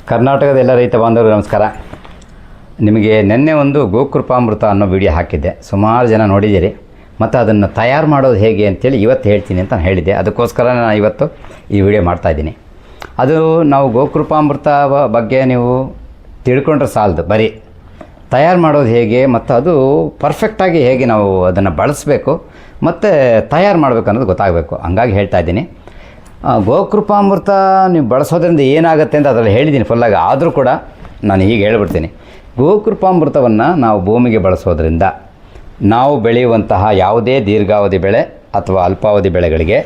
ಕರ್ನಾಟಕದ ಎಲ್ಲ ರೈತ ಬಾಂಧವರು ನಮಸ್ಕಾರ. ನಿಮಗೆ ನಿನ್ನೆ ಒಂದು ಗೋಕೃಪಾಮೃತ ಅನ್ನೋ ವಿಡಿಯೋ ಹಾಕಿದ್ದೆ, ಸುಮಾರು ಜನ ನೋಡಿದ್ದೀರಿ. ಮತ್ತು ಅದನ್ನು ತಯಾರು ಮಾಡೋದು ಹೇಗೆ ಅಂತೇಳಿ ಇವತ್ತು ಹೇಳ್ತೀನಿ ಅಂತ ಹೇಳಿದ್ದೆ. ಅದಕ್ಕೋಸ್ಕರ ನಾನು ಇವತ್ತು ಈ ವಿಡಿಯೋ ಮಾಡ್ತಾಯಿದ್ದೀನಿ. ಅದು ನಾವು ಗೋಕೃಪಾಮೃತ ಬಗ್ಗೆ ನೀವು ತಿಳ್ಕೊಂಡ್ರೆ ಸಾಲದು, ಬರೀ ತಯಾರು ಮಾಡೋದು ಹೇಗೆ ಮತ್ತು ಅದು ಪರ್ಫೆಕ್ಟಾಗಿ ಹೇಗೆ ನಾವು ಅದನ್ನು ಬಳಸಬೇಕು ಮತ್ತು ತಯಾರು ಮಾಡಬೇಕು ಅನ್ನೋದು ಗೊತ್ತಾಗಬೇಕು. ಹಂಗಾಗಿ ಹೇಳ್ತಾ ಇದ್ದೀನಿ. ಗೋಕೃಪಾಮೃತ ನೀವು ಬಳಸೋದ್ರಿಂದ ಏನಾಗುತ್ತೆ ಅಂತ ಅದರಲ್ಲಿ ಹೇಳಿದ್ದೀನಿ ಫುಲ್ಲಾಗಿ. ಆದರೂ ಕೂಡ ನಾನು ಹೀಗೆ ಹೇಳ್ಬಿಡ್ತೀನಿ. ಗೋಕೃಪಾಮೃತವನ್ನು ನಾವು ಭೂಮಿಗೆ ಬಳಸೋದ್ರಿಂದ ನಾವು ಬೆಳೆಯುವಂತಹ ಯಾವುದೇ ದೀರ್ಘಾವಧಿ ಬೆಳೆ ಅಥವಾ ಅಲ್ಪಾವಧಿ ಬೆಳೆಗಳಿಗೆ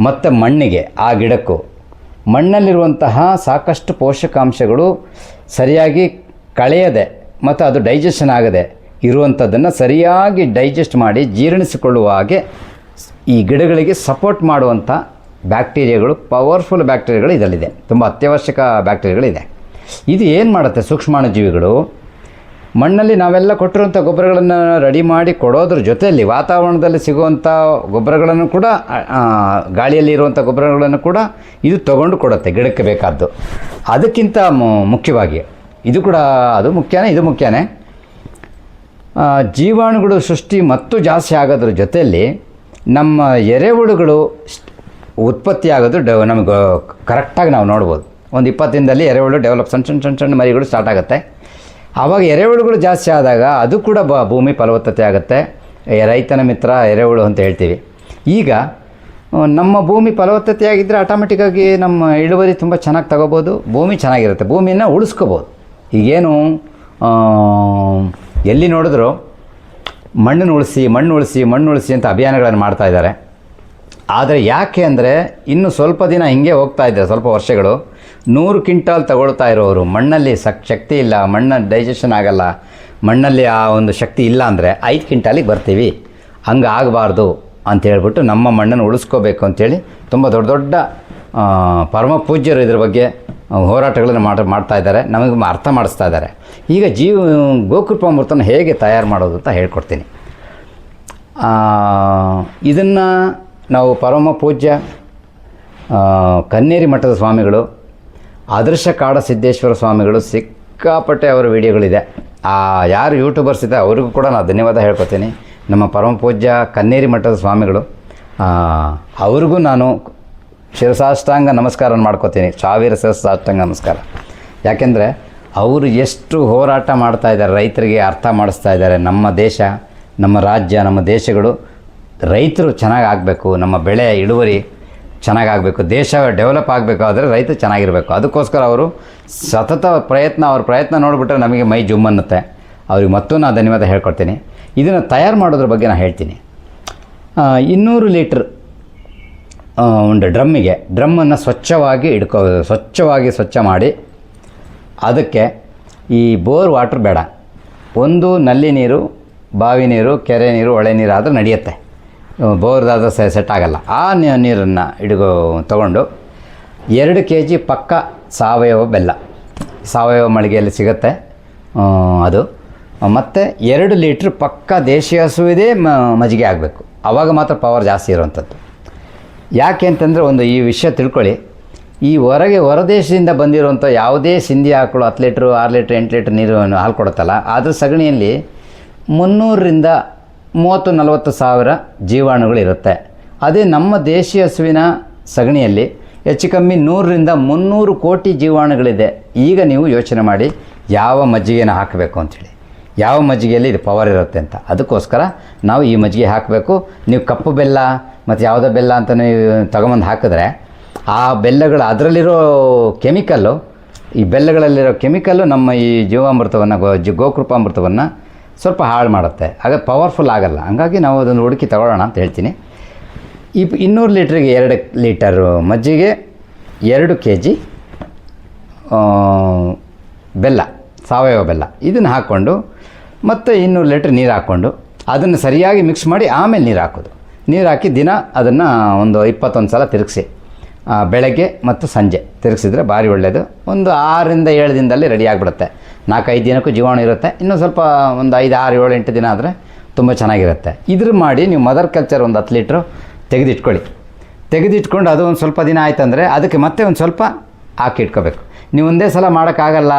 ಮತ್ತು ಮಣ್ಣಿಗೆ, ಆ ಗಿಡಕ್ಕೂ ಮಣ್ಣಲ್ಲಿರುವಂತಹ ಸಾಕಷ್ಟು ಪೋಷಕಾಂಶಗಳು ಸರಿಯಾಗಿ ಕಳೆಯದೆ ಮತ್ತು ಅದು ಡೈಜೆಷನ್ ಆಗದೆ ಇರುವಂಥದ್ದನ್ನು ಸರಿಯಾಗಿ ಡೈಜೆಸ್ಟ್ ಮಾಡಿ ಜೀರ್ಣಿಸಿಕೊಳ್ಳುವ ಹಾಗೆ ಈ ಗಿಡಗಳಿಗೆ ಸಪೋರ್ಟ್ ಮಾಡುವಂಥ ಬ್ಯಾಕ್ಟೀರಿಯಾಗಳು, ಪವರ್ಫುಲ್ ಬ್ಯಾಕ್ಟೀರಿಯಾಗಳು ಇದರಲ್ಲಿದೆ. ತುಂಬ ಅತ್ಯವಶ್ಯಕ ಬ್ಯಾಕ್ಟೀರಿಯಾಗಳಿದೆ. ಇದು ಏನು ಮಾಡುತ್ತೆ, ಸೂಕ್ಷ್ಮಾಣುಜೀವಿಗಳು ಮಣ್ಣಲ್ಲಿ ನಾವೆಲ್ಲ ಕೊಟ್ಟಿರುವಂಥ ಗೊಬ್ಬರಗಳನ್ನು ರೆಡಿ ಮಾಡಿ ಕೊಡೋದ್ರ ಜೊತೆಯಲ್ಲಿ ವಾತಾವರಣದಲ್ಲಿ ಸಿಗುವಂಥ ಗೊಬ್ಬರಗಳನ್ನು ಕೂಡ, ಗಾಳಿಯಲ್ಲಿ ಇರುವಂಥ ಗೊಬ್ಬರಗಳನ್ನು ಕೂಡ ಇದು ತಗೊಂಡು ಕೊಡುತ್ತೆ ಗಿಡಕ್ಕೆ ಬೇಕಾದ್ದು. ಅದಕ್ಕಿಂತ ಮುಖ್ಯವಾಗಿ ಇದು ಕೂಡ, ಅದು ಮುಖ್ಯನೇ, ಇದು ಮುಖ್ಯನೇ, ಜೀವಾಣುಗಳು ಸೃಷ್ಟಿ ಮತ್ತು ಜಾಸ್ತಿ ಆಗೋದ್ರ ಜೊತೆಯಲ್ಲಿ ನಮ್ಮ ಎರೆಹುಳುಗಳು ಉತ್ಪತ್ತಿ ಆಗೋದು ನಮಗೆ ಕರೆಕ್ಟಾಗಿ ನಾವು ನೋಡ್ಬೋದು. ಒಂದು 20 ದಿನದಲ್ಲಿ ಎರೆಹುಳು ಡೆವಲಪ್, ಸಣ್ಣ ಮರಿಗಳು ಸ್ಟಾರ್ಟ್ ಆಗುತ್ತೆ. ಆವಾಗ ಎರೆಹುಳುಗಳು ಜಾಸ್ತಿ ಆದಾಗ ಅದು ಕೂಡ ಭೂಮಿ ಫಲವತ್ತತೆ ಆಗುತ್ತೆ. ರೈತನ ಮಿತ್ರ ಎರೆಹುಳು ಅಂತ ಹೇಳ್ತೀವಿ. ಈಗ ನಮ್ಮ ಭೂಮಿ ಫಲವತ್ತತೆಯಾಗಿದ್ದರೆ ಆಟೋಮೆಟಿಕ್ಕಾಗಿ ನಮ್ಮ ಇಳುವರಿ ತುಂಬ ಚೆನ್ನಾಗಿ ತಗೋಬೋದು, ಭೂಮಿ ಚೆನ್ನಾಗಿರುತ್ತೆ, ಭೂಮಿನ ಉಳಿಸ್ಕೋಬೋದು. ಈಗೇನು ಎಲ್ಲಿ ನೋಡಿದ್ರು ಮಣ್ಣು ಉಳಿಸಿ ಅಂತ ಅಭಿಯಾನಗಳನ್ನು ಮಾಡ್ತಾಯಿದ್ದಾರೆ. ಆದರೆ ಯಾಕೆ ಅಂದರೆ ಇನ್ನು ಸ್ವಲ್ಪ ದಿನ ಹಿಂಗೆ ಹೋಗ್ತಾ ಇದ್ದಾರೆ, ಸ್ವಲ್ಪ ವರ್ಷಗಳು 100 ಕ್ವಿಂಟಾಲ್ ತಗೊಳ್ತಾ ಇರೋರು ಮಣ್ಣಲ್ಲಿ ಶಕ್ತಿ ಇಲ್ಲ, ಮಣ್ಣ ಡೈಜೆಷನ್ ಆಗಲ್ಲ, ಮಣ್ಣಲ್ಲಿ ಆ ಒಂದು ಶಕ್ತಿ ಇಲ್ಲ ಅಂದರೆ 5 ಕ್ವಿಂಟಾಲಿಗೆ ಬರ್ತೀವಿ. ಹಂಗೆ ಆಗಬಾರ್ದು ಅಂತೇಳ್ಬಿಟ್ಟು ನಮ್ಮ ಮಣ್ಣನ್ನು ಉಳಿಸ್ಕೋಬೇಕು ಅಂಥೇಳಿ ತುಂಬ ದೊಡ್ಡ ಪರಮ ಪೂಜ್ಯರು ಇದ್ರ ಬಗ್ಗೆ ಹೋರಾಟಗಳನ್ನು ಮಾಡ್ತಾ ಇದ್ದಾರೆ, ನಮಗೆ ಅರ್ಥ ಮಾಡಿಸ್ತಾ ಇದ್ದಾರೆ. ಈಗ ಗೋಕೃಪಾಮೃತನ ಹೇಗೆ ತಯಾರು ಮಾಡೋದು ಅಂತ ಹೇಳ್ಕೊಡ್ತೀನಿ. ಇದನ್ನು ನಾವು ಪರಮ ಪೂಜ್ಯ ಕನ್ನೇರಿ ಮಠದ ಸ್ವಾಮಿಗಳು, ಆದರ್ಶ ಕಾಡ ಸಿದ್ದೇಶ್ವರ ಸ್ವಾಮಿಗಳು, ಸಿಕ್ಕಾಪಟ್ಟೆ ಅವರ ವಿಡಿಯೋಗಳಿದೆ. ಯಾರು ಯೂಟ್ಯೂಬರ್ಸ್ ಇದೆ ಅವ್ರಿಗೂ ಕೂಡ ನಾನು ಧನ್ಯವಾದ ಹೇಳ್ಕೊತೀನಿ. ನಮ್ಮ ಪರಮ ಪೂಜ್ಯ ಕನ್ನೇರಿ ಮಠದ ಸ್ವಾಮಿಗಳು, ಅವ್ರಿಗೂ ನಾನು ಶಿರಸಾಷ್ಟಾಂಗ ನಮಸ್ಕಾರವನ್ನು ಮಾಡ್ಕೋತೀನಿ, 1000 ಶಿರಸಾಷ್ಟಾಂಗ ನಮಸ್ಕಾರ. ಯಾಕೆಂದರೆ ಅವರು ಎಷ್ಟು ಹೋರಾಟ ಮಾಡ್ತಾಯಿದ್ದಾರೆ, ರೈತರಿಗೆ ಅರ್ಥ ಮಾಡಿಸ್ತಾ ಇದ್ದಾರೆ. ನಮ್ಮ ದೇಶ, ನಮ್ಮ ರಾಜ್ಯ, ನಮ್ಮ ದೇಶಗಳು ರೈತರು ಚೆನ್ನಾಗಿ ಆಗಬೇಕು, ನಮ್ಮ ಬೆಳೆ ಇಳುವರಿ ಚೆನ್ನಾಗಾಗಬೇಕು, ದೇಶ ಡೆವಲಪ್ ಆಗಬೇಕಾದ್ರೆ ರೈತ ಚೆನ್ನಾಗಿರಬೇಕು. ಅದಕ್ಕೋಸ್ಕರ ಅವರು ಸತತ ಅವ್ರ ಪ್ರಯತ್ನ ನೋಡಿಬಿಟ್ರೆ ನಮಗೆ ಮೈ ಜುಮ್ ಅನ್ನುತ್ತೆ. ಅವ್ರಿಗೆ ಮತ್ತೂ ನಾನು ಧನ್ಯವಾದ ಹೇಳ್ಕೊಡ್ತೀನಿ. ಇದನ್ನು ತಯಾರು ಮಾಡೋದ್ರ ಬಗ್ಗೆ ನಾನು ಹೇಳ್ತೀನಿ. 200 ಲೀಟ್ರ್ ಒಂದು ಡ್ರಮ್ಮನ್ನು ಸ್ವಚ್ಛವಾಗಿ ಸ್ವಚ್ಛ ಮಾಡಿ ಅದಕ್ಕೆ ಈ ಬೋರ್ ವಾಟ್ರ್ ಬೇಡ, ಒಂದು ನಲ್ಲಿ ನೀರು, ಬಾವಿ ನೀರು, ಕೆರೆ ನೀರು, ಹೊಳೆ ನೀರು ಆದರೆ ನಡೆಯುತ್ತೆ. ಬೋರ್ದಾದ ಸೆಟ್ ಆಗಲ್ಲ. ಆ ನೀರನ್ನು ತೊಗೊಂಡು 2 kg ಪಕ್ಕ ಸಾವಯವ ಮಳಿಗೆಯಲ್ಲಿ ಸಿಗುತ್ತೆ ಅದು, ಮತ್ತು 2 ಲೀಟ್ರ್ ಪಕ್ಕ ದೇಶೀಯ ಹಸುವಿದೆ ಮಜ್ಜಿಗೆ ಆಗಬೇಕು. ಆವಾಗ ಮಾತ್ರ ಪವರ್ ಜಾಸ್ತಿ ಇರುವಂಥದ್ದು. ಯಾಕೆ ಅಂತಂದರೆ ಈ ವಿಷಯ ತಿಳ್ಕೊಳ್ಳಿ. ಹೊರದೇಶದಿಂದ ಬಂದಿರುವಂಥ ಯಾವುದೇ ಸಿಂಧಿ ಆಕಳು 10 ಲೀಟ್ರು, 6 ಲೀಟ್ರ್, 8 ಲೀಟ್ರ್ ನೀರು ಹಾಲು ಕೊಡುತ್ತಲ್ಲ, ಅದ್ರ ಸಗಣಿಯಲ್ಲಿ 300ರಿಂದ 30-40 ಸಾವಿರ ಜೀವಾಣುಗಳಿರುತ್ತೆ. ಅದೇ ನಮ್ಮ ದೇಶೀಯ ಹಸುವಿನ ಸಗಣಿಯಲ್ಲಿ ಹೆಚ್ಚು ಕಮ್ಮಿ 100ರಿಂದ 300 ಕೋಟಿ ಜೀವಾಣುಗಳಿದೆ. ಈಗ ನೀವು ಯೋಚನೆ ಮಾಡಿ ಯಾವ ಮಜ್ಜಿಗೆನ ಹಾಕಬೇಕು ಅಂಥೇಳಿ, ಯಾವ ಮಜ್ಜಿಗೆಯಲ್ಲಿ ಇದು ಪವರ್ ಇರುತ್ತೆ ಅಂತ. ಅದಕ್ಕೋಸ್ಕರ ನಾವು ಈ ಮಜ್ಜಿಗೆ ಹಾಕಬೇಕು. ನೀವು ಕಪ್ಪು ಬೆಲ್ಲ ಮತ್ತು ಯಾವುದೋ ಬೆಲ್ಲ ಅಂತ ನೀವು ತಗೊಂಬಂದು ಹಾಕಿದ್ರೆ ಆ ಬೆಲ್ಲಗಳು, ಅದರಲ್ಲಿರೋ ಕೆಮಿಕಲ್ಲು, ಈ ಬೆಲ್ಲಗಳಲ್ಲಿರೋ ಕೆಮಿಕಲ್ಲು ನಮ್ಮ ಈ ಜೀವಾಮೃತವನ್ನು, ಗೋಕೃಪಾಮೃತವನ್ನು ಸ್ವಲ್ಪ ಹಾಳು ಮಾಡುತ್ತೆ. ಆಗ ಪವರ್ಫುಲ್ ಆಗಲ್ಲ. ಹಂಗಾಗಿ ನಾವು ಅದನ್ನು ಹುಡುಕಿ ತಗೊಳ್ಳೋಣ ಅಂತ ಹೇಳ್ತೀನಿ. 200 ಲೀಟ್ರಿಗೆ 2 ಲೀಟರ್ ಮಜ್ಜಿಗೆ, 2 kg ಬೆಲ್ಲ, ಸಾವಯವ ಬೆಲ್ಲ, ಇದನ್ನು ಹಾಕ್ಕೊಂಡು ಮತ್ತು 200 ಲೀಟ್ರ್ ನೀರು ಹಾಕ್ಕೊಂಡು ಅದನ್ನು ಸರಿಯಾಗಿ ಮಿಕ್ಸ್ ಮಾಡಿ ಆಮೇಲೆ ನೀರು ಹಾಕೋದು. ನೀರು ಹಾಕಿ ದಿನ ಅದನ್ನು ಒಂದು 21 ಸಲ ತಿರುಗಿಸಿ, ಬೆಳಗ್ಗೆ ಮತ್ತು ಸಂಜೆ ತಿರುಗಿಸಿದ್ರೆ ಭಾರಿ ಒಳ್ಳೆಯದು. ಒಂದು 6ರಿಂದ 7 ದಿನದಲ್ಲಿ ರೆಡಿ ಆಗಿಬಿಡುತ್ತೆ. 4-5 ದಿನಕ್ಕೂ ಜೀವಾಣು ಇರುತ್ತೆ. ಇನ್ನೂ ಸ್ವಲ್ಪ ಒಂದು 5, 6, 7, 8 ದಿನ ಆದರೆ ತುಂಬ ಚೆನ್ನಾಗಿರುತ್ತೆ. ಇದ್ರ ಮಾಡಿ ನೀವು ಮದರ್ ಕಲ್ಚರ್ ಒಂದು 10 ಲೀಟ್ರು ತೆಗೆದಿಟ್ಕೊಂಡು ಅದು ಒಂದು ಸ್ವಲ್ಪ ದಿನ ಆಯ್ತಂದರೆ ಅದಕ್ಕೆ ಮತ್ತೆ ಒಂದು ಸ್ವಲ್ಪ ಹಾಕಿ ಇಟ್ಕೋಬೇಕು. ನೀವು ಒಂದೇ ಸಲ ಮಾಡೋಕ್ಕಾಗಲ್ಲ,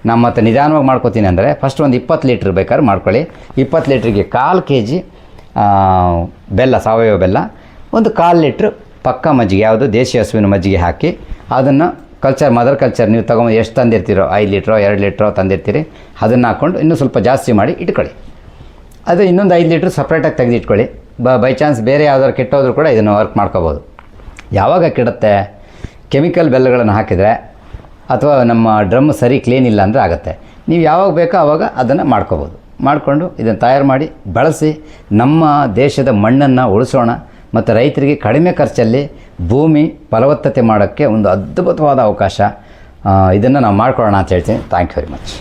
ನಾನು ಮತ್ತೆ ನಿಧಾನವಾಗಿ ಮಾಡ್ಕೋತೀನಿ ಅಂದರೆ ಫಸ್ಟ್ ಒಂದು 20 ಲೀಟ್ರ್ ಬೇಕಾದ್ರೆ ಮಾಡ್ಕೊಳ್ಳಿ. 20 ಲೀಟ್ರಿಗೆ 1/4 kg ಬೆಲ್ಲ, ಸಾವಯವ ಬೆಲ್ಲ, ಒಂದು 1/4 ಲೀಟ್ರ್ ಪಕ್ಕ ಮಜ್ಜಿಗೆ, ಯಾವುದು ದೇಶಿ ಹಸುವಿನ ಮಜ್ಜಿಗೆ ಹಾಕಿ ಅದನ್ನು ಮದರ್ ಕಲ್ಚರ್ ನೀವು ತೊಗೊಂಡು ಎಷ್ಟು ತಂದಿರ್ತೀರೋ 5 ಲೀಟ್ರೋ 2 ಲೀಟ್ರೋ ತಂದಿರ್ತೀರಿ, ಅದನ್ನು ಹಾಕ್ಕೊಂಡು ಇನ್ನೂ ಸ್ವಲ್ಪ ಜಾಸ್ತಿ ಮಾಡಿ ಇಟ್ಕೊಳ್ಳಿ. ಅದು ಇನ್ನೊಂದು 5 ಲೀಟ್ರ್ ಸಪ್ರೇಟಾಗಿ ತೆಗೆದಿಟ್ಕೊಳ್ಳಿ. ಬೈ ಚಾನ್ಸ್ ಬೇರೆ ಯಾವ್ದಾದ್ರು ಕೆಟ್ಟೋದ್ರೂ ಕೂಡ ಇದನ್ನು ವರ್ಕ್ ಮಾಡ್ಕೋಬೋದು. ಯಾವಾಗ ಕೆಡುತ್ತೆ, ಕೆಮಿಕಲ್ ಬೆಲ್ಲಗಳನ್ನು ಹಾಕಿದರೆ ಅಥವಾ ನಮ್ಮ ಡ್ರಮ್ ಸರಿ ಕ್ಲೀನ್ ಇಲ್ಲ ಅಂದರೆ ಆಗುತ್ತೆ. ನೀವು ಯಾವಾಗ ಬೇಕೋ ಆವಾಗ ಅದನ್ನು ಮಾಡ್ಕೋಬೋದು. ಮಾಡಿಕೊಂಡು ಇದನ್ನು ತಯಾರು ಮಾಡಿ ಬಳಸಿ ನಮ್ಮ ದೇಶದ ಮಣ್ಣನ್ನು ಉಳಿಸೋಣ ಮತ್ತು ರೈತರಿಗೆ ಕಡಿಮೆ ಖರ್ಚಲ್ಲಿ ಭೂಮಿ ಫಲವತ್ತತೆ ಮಾಡೋಕ್ಕೆ ಒಂದು ಅದ್ಭುತವಾದ ಅವಕಾಶ. ಇದನ್ನು ನಾವು ಮಾಡ್ಕೊಳ್ಳೋಣ ಅಂತ ಹೇಳ್ತೀನಿ. Thank you very much.